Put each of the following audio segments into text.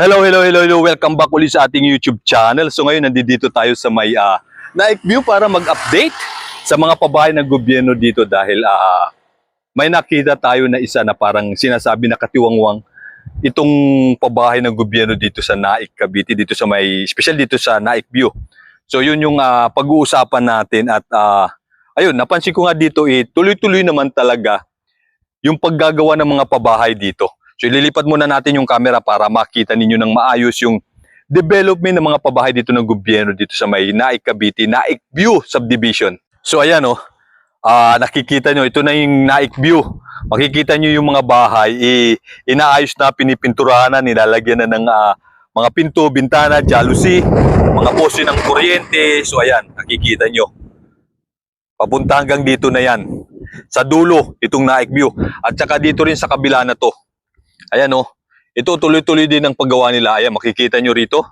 Hello, hello, hello, hello. Welcome back ulit sa ating YouTube channel. So ngayon nandito tayo sa may Naik View para mag-update sa mga pabahay ng gobyerno dito dahil may nakita tayo na isa na parang sinasabi na katiwangwang itong pabahay ng gobyerno dito sa Naik, Cavite, dito sa may special dito sa Naik View. So yun yung pag-uusapan natin at ayun, napansin ko nga dito tuloy-tuloy naman talaga yung paggagawa ng mga pabahay dito. So ililipat muna natin yung camera para makita ninyo ng maayos yung development ng mga pabahay dito ng gobyerno dito sa may Naik, Cavite, Naik View Subdivision. So ayan nakikita nyo, ito na yung Naik View. Makikita nyo yung mga bahay, inaayos na, pinipinturahan na, nilalagyan na ng mga pinto, bintana, jalousie, mga poste ng kuryente. So ayan, nakikita nyo. Papunta hanggang dito na yan. Sa dulo, itong Naik View. At saka dito rin sa kabila na to. Ayan ito tuloy-tuloy din ang paggawa nila. Ayan, makikita nyo rito.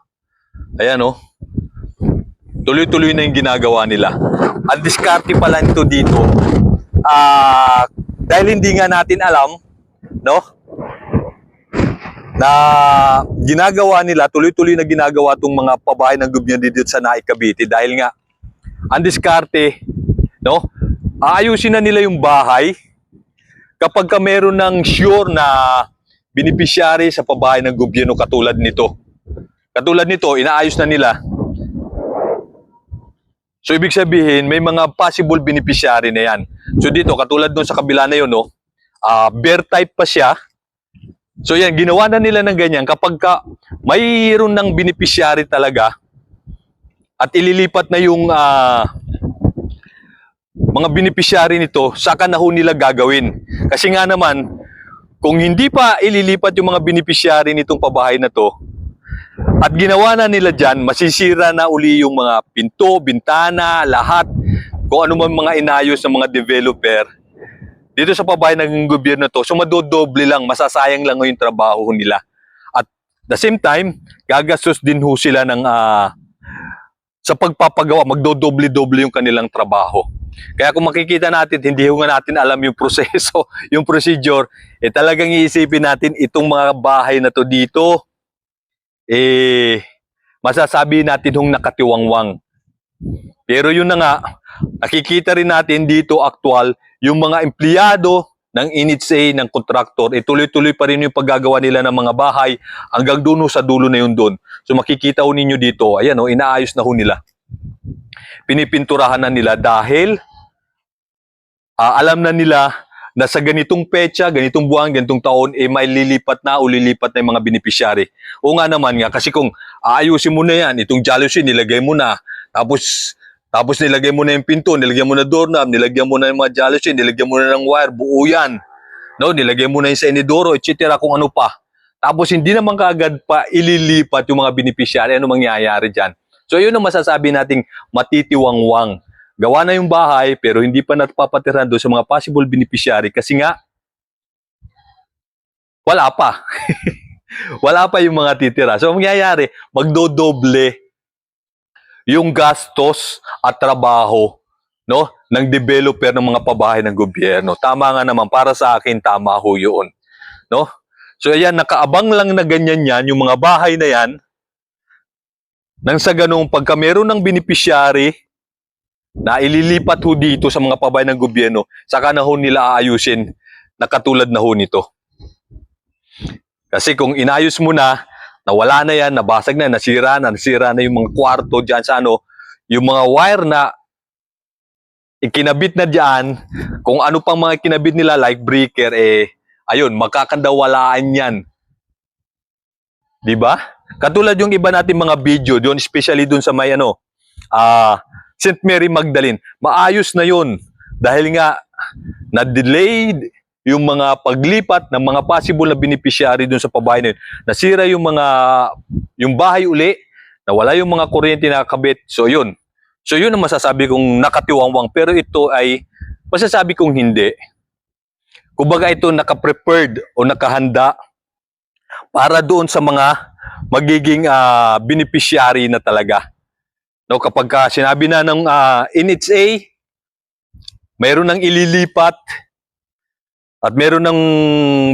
Ayan tuloy-tuloy na yung ginagawa nila. Ang diskarte pala nito dito, dahil hindi nga natin alam, na ginagawa nila, tuloy-tuloy na ginagawa itong mga pabahay ng gobyerno dito sa Naik, Cavite. Dahil nga, ang diskarte, aayusin na nila yung bahay kapag ka meron ng sure na beneficiary sa pabahay ng gobyerno katulad nito. Katulad nito, inaayos na nila. So, ibig sabihin, may mga possible beneficiary na yan. So, dito, katulad nung sa kabila na yun, bear type pa siya. So, yan, ginawa na nila ng ganyan. Kapag ka mayroon ng beneficiary talaga at ililipat na yung mga beneficiary nito, saka na ho nila gagawin. Kasi nga naman, kung hindi pa ililipat yung mga beneficiary nitong pabahay na to, at ginawa na nila dyan, masisira na uli yung mga pinto, bintana, lahat. Kung ano man mga inayos ng mga developer dito sa pabahay ng gobyerno to. So madodoble lang, masasayang lang yung trabaho nila. At the same time, gagastos din ho sila ng sa pagpapagawa, magdodoble-doble yung kanilang trabaho. Kaya kung makikita natin, hindi nga natin alam yung proseso, yung procedure, talagang iisipin natin itong mga bahay na to dito, masasabi natin hong nakatiwangwang. Pero yun na nga, nakikita rin natin dito actual, yung mga empleyado ng NHA, ng kontraktor, tuloy-tuloy pa rin yung paggagawa nila ng mga bahay hanggang dulo sa dulo na yun doon. So makikita ho ninyo dito, ayan inaayos na ho nila. Pinipinturahan na nila dahil alam na nila na sa ganitong petsa, ganitong buwan, ganitong taon, may lilipat na o lilipat na yung mga beneficiary. O nga naman nga, kasi kung aayusin mo na yan, itong jalousie, nilagay mo na, tapos nilagay mo na yung pinto, nilagyan mo na doorknob, nilagyan mo na yung mga jalousie, nilagyan mo na ng wire, buo yan. Nilagay mo na yung sa inidoro, etc. kung ano pa. Tapos hindi naman kaagad pa ililipat yung mga beneficiary, ano mangyayari dyan? So yun ang masasabi nating matitiwangwang. Gawa na yung bahay pero hindi pa napapatirahan doon sa mga possible beneficiary kasi nga wala pa. Wala pa yung mga titira. So mangyayari, magdodoble yung gastos at trabaho ng developer ng mga pabahay ng gobyerno. Tama nga naman, para sa akin tama ho yun. So ayan, nakaabang lang na ganyan yan, yung mga bahay na yan, nang sa ganung pagka meron ng beneficiary na ililipat ho dito sa mga pabahay ng gobyerno, saka na ho nila aayusin na katulad na ho nito. Kasi kung inayos mo na, nawala na yan, nabasag na, nasira na yung mga kwarto dyan sa yung mga wire na ikinabit na dyan, kung ano pang mga kinabit nila, like breaker, ayun, magkakandawalaan yan. Diba? Katulad yung iba natin mga video, doon, especially doon sa may St. Mary Magdalene, maayos na yun. Dahil nga, na-delayed yung mga paglipat ng mga possible na beneficiary dun sa pabahay na yun. Nasira yung bahay uli, nawala yung mga kuryente na nakakabit. So yun. So yun ang masasabi kong nakatiwangwang. Pero ito ay masasabi kong hindi. Kumbaga ito naka-prepared o nakahanda para doon sa mga magiging beneficiary na talaga. Kapag sinabi na ng NHA, mayroon nang ililipat At meron ng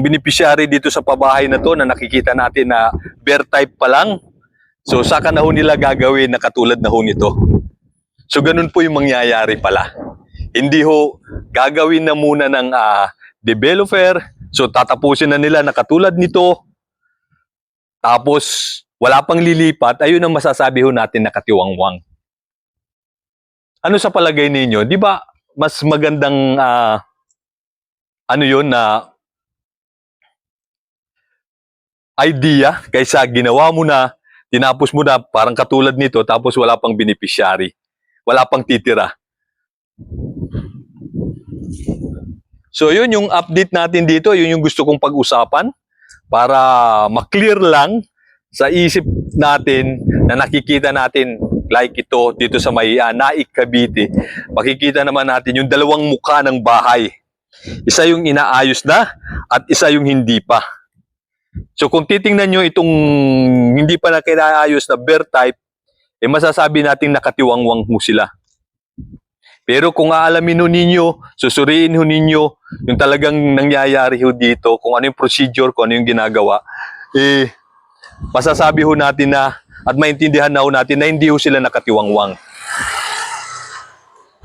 beneficiary dito sa pabahay na to na nakikita natin na bear type pa lang. So saka na ho nila gagawin na katulad na ho nito. So ganun po yung mangyayari pala. Hindi ho gagawin na muna ng developer. So tatapusin na nila na katulad nito. Tapos wala pang lilipat, ayun ang masasabi ho natin na katiwangwang. Ano sa palagay ninyo? Di ba mas magandang ano yun na idea kaysa ginawa mo na, tinapos mo na parang katulad nito tapos wala pang beneficiary. Wala pang titira. So yun yung update natin dito, yun yung gusto kong pag-usapan para ma-clear lang sa isip natin na nakikita natin like ito dito sa may Naik, Cavite. Makikita naman natin yung dalawang mukha ng bahay. Isa yung inaayos na at isa yung hindi pa. So kung titingnan nyo itong hindi pa na kinaayos na bear type, eh masasabi natin nakatiwangwang mo sila. Pero kung aalamin ho ninyo, susuriin ho ninyo yung talagang nangyayari ho dito, kung ano yung procedure, kung ano yung ginagawa, eh masasabi ho natin na at maintindihan na ho natin na hindi ho sila nakatiwangwang.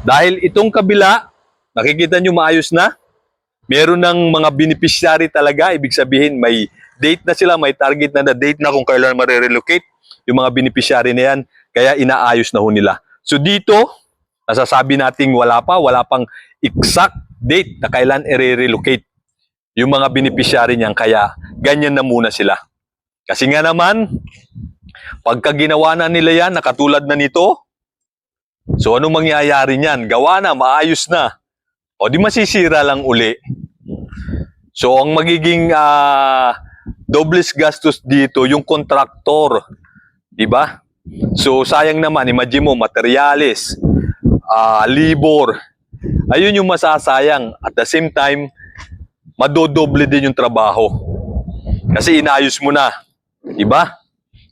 Dahil itong kabila, nakikita nyo maayos na, meron ng mga beneficiary talaga, ibig sabihin may date na sila, may target na date na kung kailan marirelocate yung mga beneficiary na yan, kaya inaayos na ho nila. So dito, nasasabi nating wala pang exact date na kailan i-relocate yung mga beneficiary niyan, kaya ganyan na muna sila. Kasi nga naman, pagka ginawa na nila yan, nakatulad na nito, so anong mangyayari niyan? Gawa na, maayos na. O di masisira lang uli. So ang magiging dobles gastos dito yung kontraktor, di ba? So sayang naman, imagine mo materyales, labor. Ayun yung masasayang. At the same time, madodoble din yung trabaho. Kasi inayos mo na, di ba?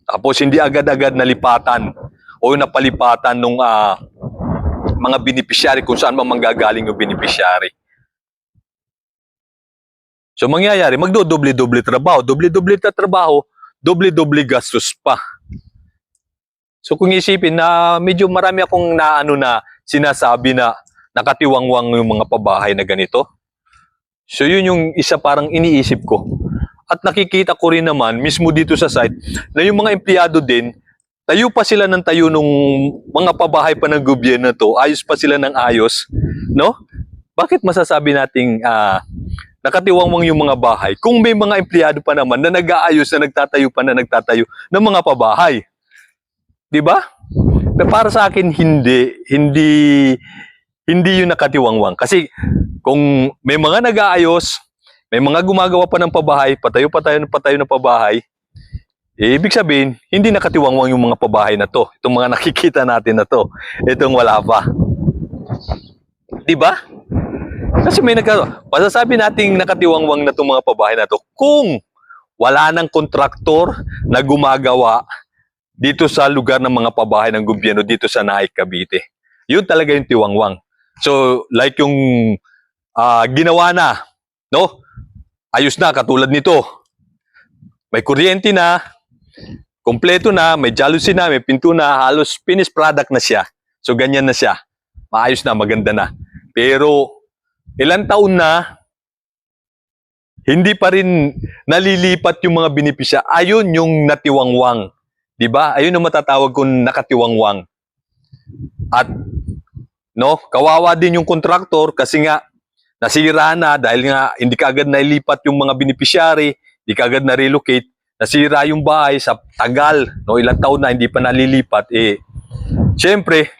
Tapos hindi agad-agad nalipatan o napalipatan nung mga beneficiary kung saan manggagaling yung beneficiary. So mangyayari, magdodoble-doble trabaho. Doble-doble na trabaho, doble-doble gastos pa. So kung isipin na medyo marami akong na sinasabi na nakatiwangwang yung mga pabahay na ganito. So yun yung isa parang iniisip ko. At nakikita ko rin naman mismo dito sa site na yung mga empleyado din, tayo pa sila ng tayo nung mga pabahay pa ng gobyerno to, ayos pa sila ng ayos, no? Bakit masasabi nating nakatiwangwang yung mga bahay kung may mga empleyado pa naman na nag-aayos na nagtatayo ng mga pabahay? 'Di ba? Pero para sa akin hindi yung nakatiwangwang. Kasi kung may mga nag-aayos, may mga gumagawa pa ng pabahay, patayo ng pabahay, eh, ibig sabihin, hindi nakatiwangwang yung mga pabahay na to. Itong mga nakikita natin na to. Itong wala pa. Diba? Kasi may masasabi nating nakatiwangwang na itong mga pabahay na to kung wala ng kontraktor na gumagawa dito sa lugar ng mga pabahay ng gobyerno dito sa Naik, Cavite. Yun talaga yung tiwangwang. So, like yung ginawa na, no? Ayos na, katulad nito. May kuryente na, kompleto na, may jalousie na, may pinto na, halos finished product na siya. So, ganyan na siya. Maayos na, maganda na. Pero, ilang taon na, hindi pa rin nalilipat yung mga benepisya. Ayun yung natiwangwang. Diba? Ayun yung matatawag kong nakatiwangwang. At, no, kawawa din yung kontraktor kasi nga, nasira na dahil nga hindi kaagad nailipat yung mga beneficiary, hindi kaagad na-relocate, nasira yung bahay sa tagal, no, ilang taon na hindi pa nalilipat, eh, syempre,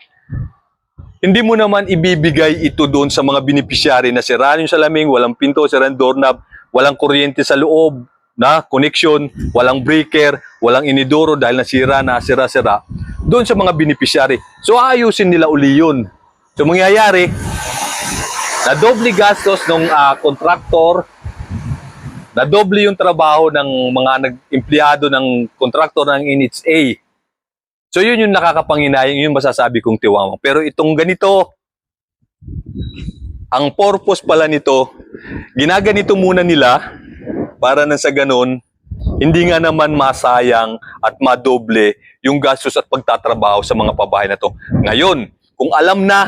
hindi mo naman ibibigay ito doon sa mga beneficiary na sira yung salamin, walang pinto, sira yung doorknob, walang kuryente sa loob, na connection, walang breaker, walang inidoro dahil nasira na, sira-sira, doon sa mga beneficiary. So, ayusin nila uli yun. So, mangyayari, na doble gastos ng kontraktor, na doble yung trabaho ng mga empleyado ng kontraktor ng NHA. So yun yung nakakapanginayang, yun masasabi kong tiwangwang. Pero itong ganito, Ang purpose pala nito, ginaganito muna nila para nang sa ganun, hindi nga naman masayang at madoble yung gastos at pagtatrabaho sa mga pabahay na to. Ngayon, kung alam na,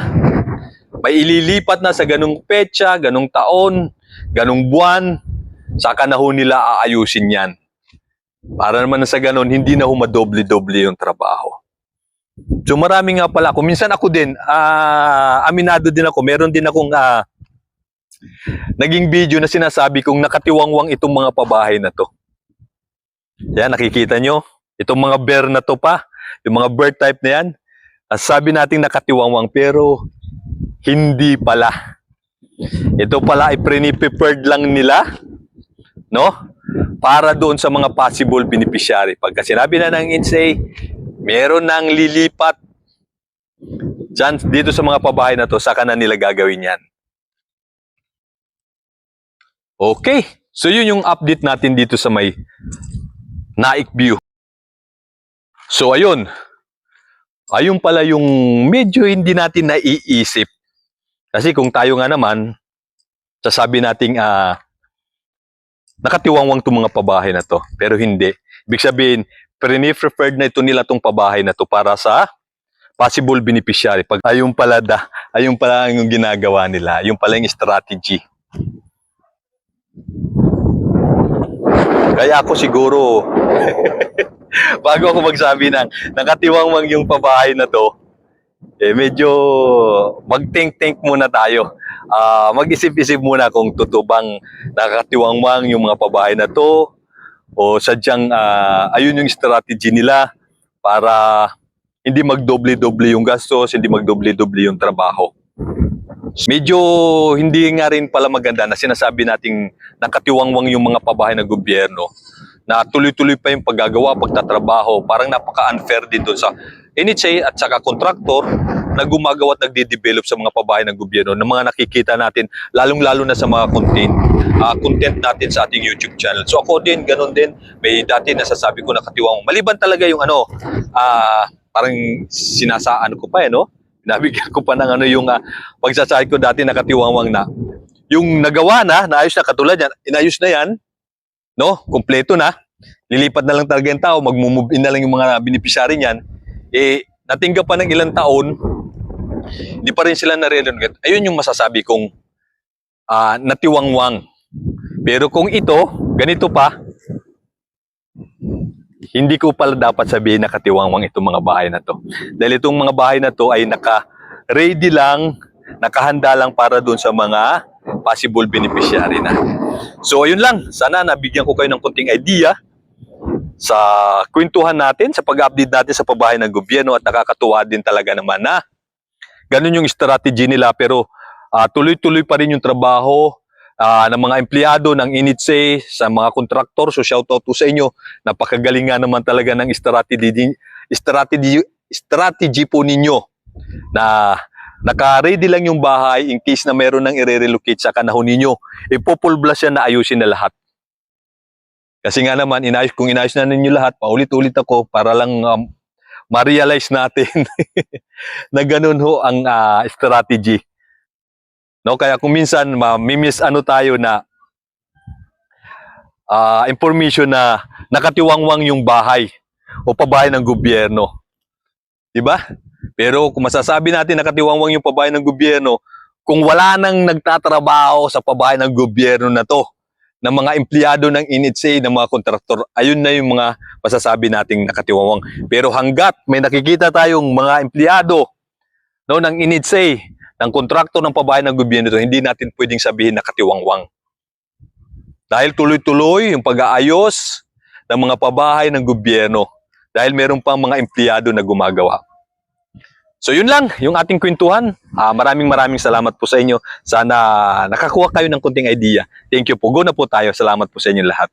may ililipat na sa ganung petsa, ganung taon, ganung buwan, saka na ho nila aayusin yan. Para naman sa ganun, hindi na ho madoble-doble yung trabaho. So marami nga pala ako. Minsan ako din, aminado din ako. Meron din akong naging video na sinasabi kong nakatiwangwang itong mga pabahay na to. Yan, nakikita nyo? Itong mga bear na to pa, yung mga bird type na yan, sabi nating nakatiwangwang pero hindi pala. Ito pala ay pre-prepared lang nila, no? Para doon sa mga possible beneficiary. Pagka sinabi na ng NSA, meron nang lilipat dyan, dito sa mga pabahay na to, saka na nila gagawin yan. Okay, so yun yung update natin dito sa may Naik View. So ayun, ayun pala yung medyo hindi natin naiisip. Kasi kung tayo nga naman, sasabi nating nakatiwangwang itong mga pabahay na to. Pero hindi. Ibig sabihin, pre-preferred na ito nila itong pabahay na to para sa possible beneficiary. Pag ayun pala yung ginagawa nila. Ayun pala yung strategy. Kaya ako siguro, bago ako magsabi ng nakatiwangwang yung pabahay na to, medyo mag-think-think muna tayo. Mag-isip-isip muna kung totoo bang nakatiwangwang yung mga pabahay na to o sadyang ayun yung strategy nila para hindi magdoble-doble yung gastos, hindi magdoble-doble yung trabaho. Medyo hindi nga rin pala maganda na sinasabi nating nakatiwangwang yung mga pabahay ng gobyerno na tuloy-tuloy pa yung paggagawa, pagtatrabaho. Parang napaka-unfair din doon sa NHA at saka kontraktor na gumagawa at nagde-develop sa mga pabahay ng gobyerno na mga nakikita natin, lalong-lalo na sa mga content natin sa ating YouTube channel. So ako din, ganun din. May dati nasasabi ko nakatiwangwang. Maliban talaga yung parang sinasaan ko pa no? Nabigyan ko pa ng yung pagsasabi ko dati nakatiwangwang na. Yung nagawa na, naayos na katulad yan, inayos na yan, no? Kompleto na. Lilipat na lang talaga yung tao, mag-move in na lang yung mga beneficiary niyan. Natingga pa ng ilang taon, hindi pa rin sila nare-renovate. Ayun yung masasabi kong natiwangwang. Pero kung ito, ganito pa, hindi ko pala dapat sabihin na katiwangwang itong mga bahay na to. Dahil itong mga bahay na to ay naka-ready lang, nakahanda lang para doon sa mga possible beneficiary na. So ayun lang, sana nabigyan ko kayo ng konting idea sa kwentuhan natin, sa pag-update natin sa pabahay ng gobyerno at nakakatuwa din talaga naman na ganun yung strategy nila pero tuloy-tuloy pa rin yung trabaho ng mga empleyado ng NHA, sa mga kontraktor. So shoutout po sa inyo. Napakagaling nga naman talaga ng strategy po ninyo na naka-ready lang yung bahay in case na meron nang i-relocate sa kanahon ninyo. Ipopulblas yan na ayusin na lahat. Kasi nga naman, kung inayos na ninyo lahat, paulit-ulit ako para lang ma-realize natin na ganun ho ang strategy. No, kaya kung minsan mamimiss tayo na information na nakatiwangwang yung bahay o pabahay ng gobyerno. 'Di ba? Pero kung masasabi natin nakatiwangwang yung pabahay ng gobyerno, kung wala nang nagtatrabaho sa pabahay ng gobyerno na to, ng mga empleyado ng NHA, ng mga kontraktor, ayun na yung mga masasabi nating nakatiwangwang. Pero hanggat may nakikita tayong mga empleyado ng NHA, ng kontraktor ng pabahay ng gobyerno, hindi natin pwedeng sabihin na katiwangwang. Dahil tuloy-tuloy yung pag-aayos ng mga pabahay ng gobyerno. Dahil meron pang mga empleyado na gumagawa. So yun lang, yung ating kwentuhan. Maraming salamat po sa inyo. Sana nakakuha kayo ng konting idea. Thank you po. Go na po tayo. Salamat po sa inyo lahat.